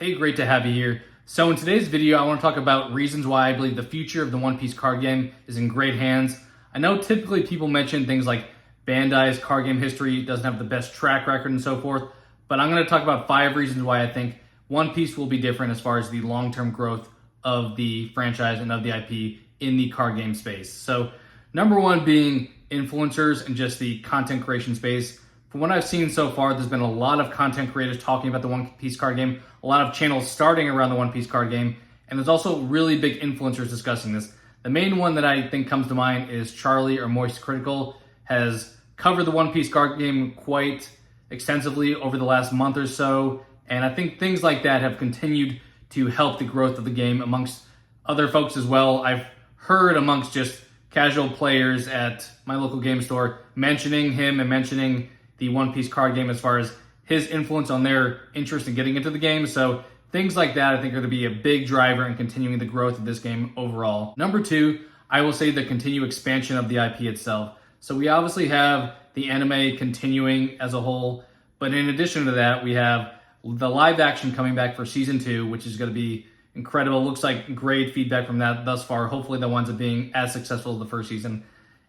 Hey, great to have you here. So in today's video, I want to talk about reasons why I believe the future of the One Piece card game is in great hands. I know typically people mention things like Bandai's card game history doesn't have the best track record and so forth, but I'm going to talk about 5 reasons why I think One Piece will be different as far as the long-term growth of the franchise and of the IP in the card game space. So number 1 being influencers and just the content creation space. From what I've seen so far, there's been a lot of content creators talking about the One Piece card game, a lot of channels starting around the One Piece card game, and there's also really big influencers discussing this. The main one that I think comes to mind is Charlie or Moist Critical, has covered the One Piece card game quite extensively over the last month or so, and I think things like that have continued to help the growth of the game amongst other folks as well. I've heard amongst just casual players at my local game store mentioning him and mentioning the One Piece card game as far as his influence on their interest in getting into the game. So things like that I think are going to be a big driver in continuing the growth of this game overall. Number 2, I will say the continued expansion of the IP itself. So we obviously have the anime continuing as a whole, but in addition to that, we have the live action coming back for season 2, which is going to be incredible. Looks like great feedback from that thus far. Hopefully that winds up being as successful as the first season.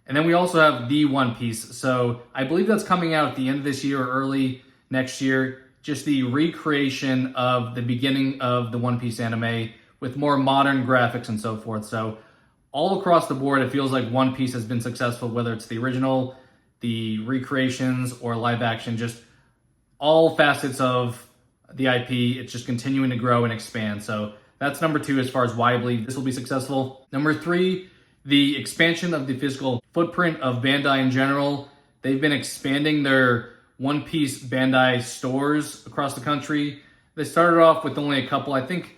And then we also have the One Piece. So I believe that's coming out at the end of this year or early next year. Just the recreation of the beginning of the One Piece anime with more modern graphics and so forth. So all across the board, it feels like One Piece has been successful, whether it's the original, the recreations, or live action, just all facets of the IP. It's just continuing to grow and expand. So that's number 2 as far as why I believe this will be successful. Number 3, the expansion of the physical footprint of Bandai in general. They've been expanding their One Piece Bandai stores across the country. They started off with only a couple. I think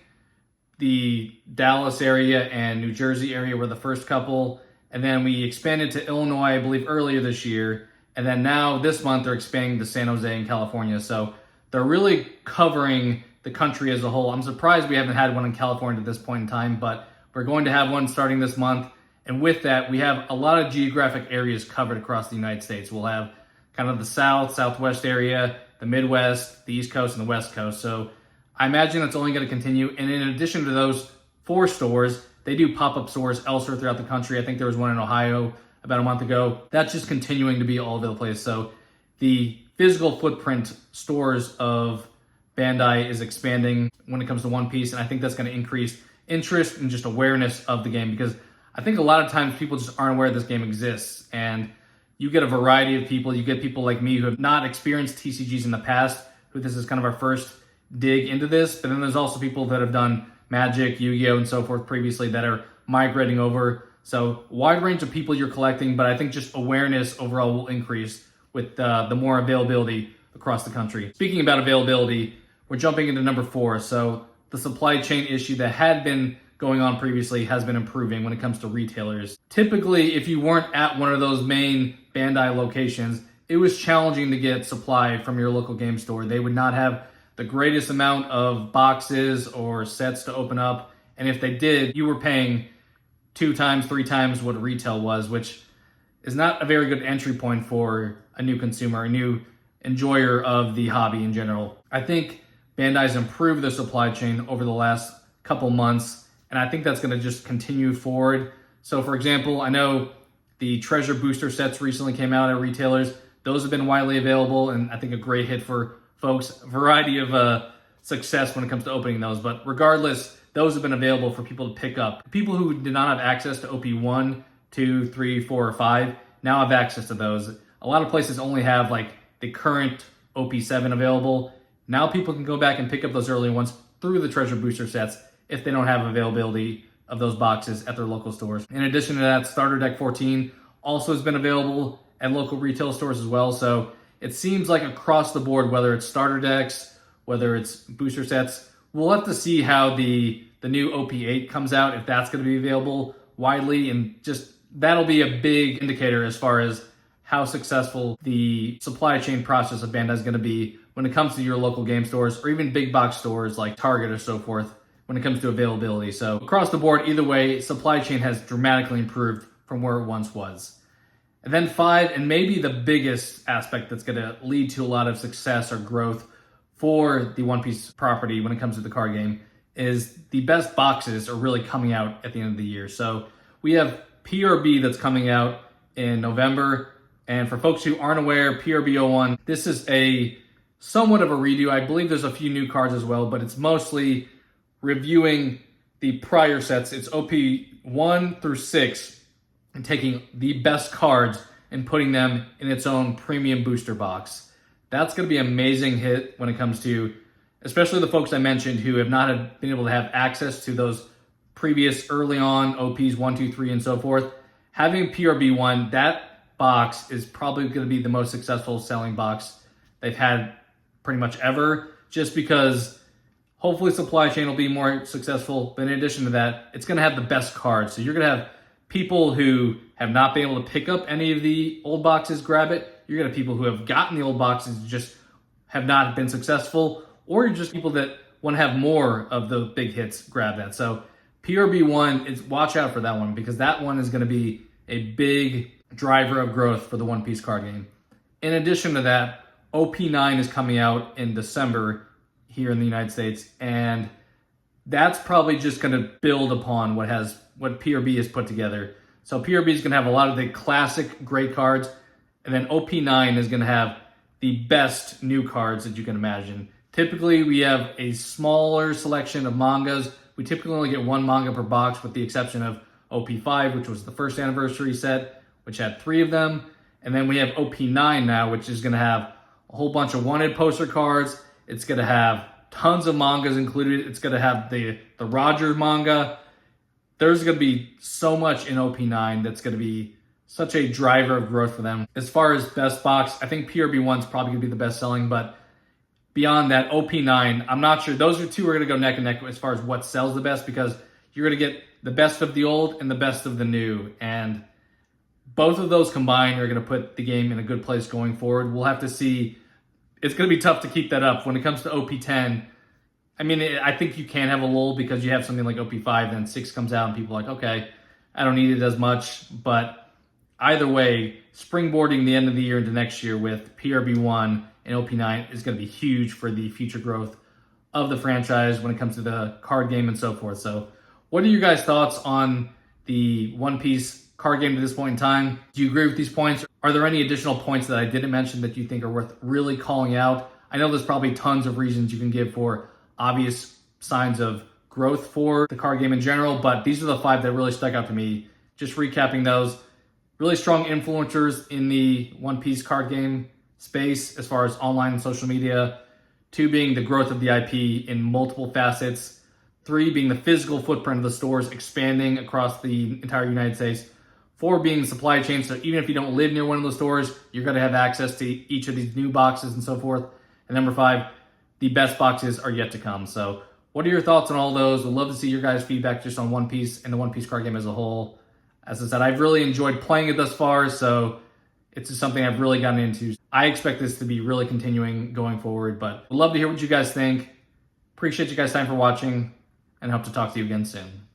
the Dallas area and New Jersey area were the first couple. And then we expanded to Illinois, I believe, earlier this year. And then now this month they're expanding to San Jose in California. So they're really covering the country as a whole. I'm surprised we haven't had one in California at this point in time, but we're going to have one starting this month. And with that, we have a lot of geographic areas covered across the United States. We'll have kind of the South, Southwest area, the Midwest, the East Coast, and the West Coast. So I imagine that's only going to continue. And in addition to those 4 stores, they do pop-up stores elsewhere throughout the country. I think there was one in Ohio about a month ago. That's just continuing to be all over the place. So the physical footprint stores of Bandai is expanding when it comes to One Piece. And I think that's going to increase interest and just awareness of the game, because I think a lot of times people just aren't aware this game exists, and you get a variety of people. You get people like me who have not experienced TCGs in the past, who this is kind of our first dig into this, but then there's also people that have done Magic, Yu-Gi-Oh, and so forth previously that are migrating over. So wide range of people you're collecting, but I think just awareness overall will increase with the more availability across the country. Speaking about availability, we're jumping into number 4. So the supply chain issue that had been going on previously has been improving when it comes to retailers. Typically, if you weren't at one of those main Bandai locations, it was challenging to get supply from your local game store. They would not have the greatest amount of boxes or sets to open up. And if they did, you were paying 2 times, 3 times what retail was, which is not a very good entry point for a new consumer, a new enjoyer of the hobby in general. I think Bandai's improved the supply chain over the last couple months, and I think that's going to just continue forward. So for example, I know the treasure booster sets recently came out at retailers. Those have been widely available, and I think a great hit for folks. A variety of success when it comes to opening those. But regardless, those have been available for people to pick up. People who did not have access to OP 1, 2, 3, 4, or 5 now have access to those. A lot of places only have like the current OP 7 available. Now people can go back and pick up those early ones through the treasure booster sets if they don't have availability of those boxes at their local stores. In addition to that, Starter Deck 14 also has been available at local retail stores as well. So it seems like across the board, whether it's starter decks, whether it's booster sets, we'll have to see how the new OP8 comes out, if that's going to be available widely, and just that'll be a big indicator as far as how successful the supply chain process of Bandai is going to be when it comes to your local game stores or even big box stores like Target or so forth when it comes to availability. So across the board, either way, supply chain has dramatically improved from where it once was. And then 5, and maybe the biggest aspect that's going to lead to a lot of success or growth for the One Piece property when it comes to the card game is the best boxes are really coming out at the end of the year. So we have PRB that's coming out in November. And for folks who aren't aware, PRB01, this is a somewhat of a redo. I believe there's a few new cards as well, but it's mostly reviewing the prior sets. It's OP 1 through 6 and taking the best cards and putting them in its own premium booster box. That's going to be an amazing hit when it comes to, especially the folks I mentioned who have not been able to have access to those previous early on OPs 1, 2, 3, and so forth. Having PRB1, that box is probably going to be the most successful selling box they've had pretty much ever, just because hopefully supply chain will be more successful. But in addition to that, it's going to have the best cards. So you're going to have people who have not been able to pick up any of the old boxes grab it. You're going to have people who have gotten the old boxes just have not been successful, or you're just people that want to have more of the big hits grab that. So PRB1, is watch out for that one, because that one is going to be a big driver of growth for the One Piece card game. In addition to that, OP9 is coming out in December here in the United States, and that's probably just going to build upon what PRB has put together. So PRB is going to have a lot of the classic great cards, and then OP9 is going to have the best new cards that you can imagine. Typically, we have a smaller selection of mangas. We typically only get one manga per box, with the exception of OP5, which was the first anniversary set, which had 3 of them. And then we have OP9 now, which is going to have a whole bunch of wanted poster cards. It's going to have tons of mangas included. It's going to have the Roger manga. There's going to be so much in OP9 that's going to be such a driver of growth for them. As far as best box, I think PRB1 is probably going to be the best selling, but beyond that, OP9, I'm not sure. Those two are going to go neck and neck as far as what sells the best, because you're going to get the best of the old and the best of the new. And both of those combined are going to put the game in a good place going forward. We'll have to see. It's going to be tough to keep that up. When it comes to OP10, I mean, I think you can have a lull because you have something like OP5, then 6 comes out and people are like, okay, I don't need it as much. But either way, springboarding the end of the year into next year with PRB1 and OP9 is going to be huge for the future growth of the franchise when it comes to the card game and so forth. So what are your guys' thoughts on the One Piece card game to this point in time? Do you agree with these points? Are there any additional points that I didn't mention that you think are worth really calling out? I know there's probably tons of reasons you can give for obvious signs of growth for the card game in general, but these are the 5 that really stuck out to me. Just recapping those, really strong influencers in the One Piece card game space as far as online and social media. 2 being the growth of the IP in multiple facets. 3 being the physical footprint of the stores expanding across the entire United States. 4 being the supply chain, so even if you don't live near one of those stores, you're going to have access to each of these new boxes and so forth. And number 5, the best boxes are yet to come. So what are your thoughts on all those? We'd love to see your guys' feedback just on One Piece and the One Piece card game as a whole. As I said, I've really enjoyed playing it thus far, so it's just something I've really gotten into. I expect this to be really continuing going forward, but I'd love to hear what you guys think. Appreciate you guys' time for watching, and hope to talk to you again soon.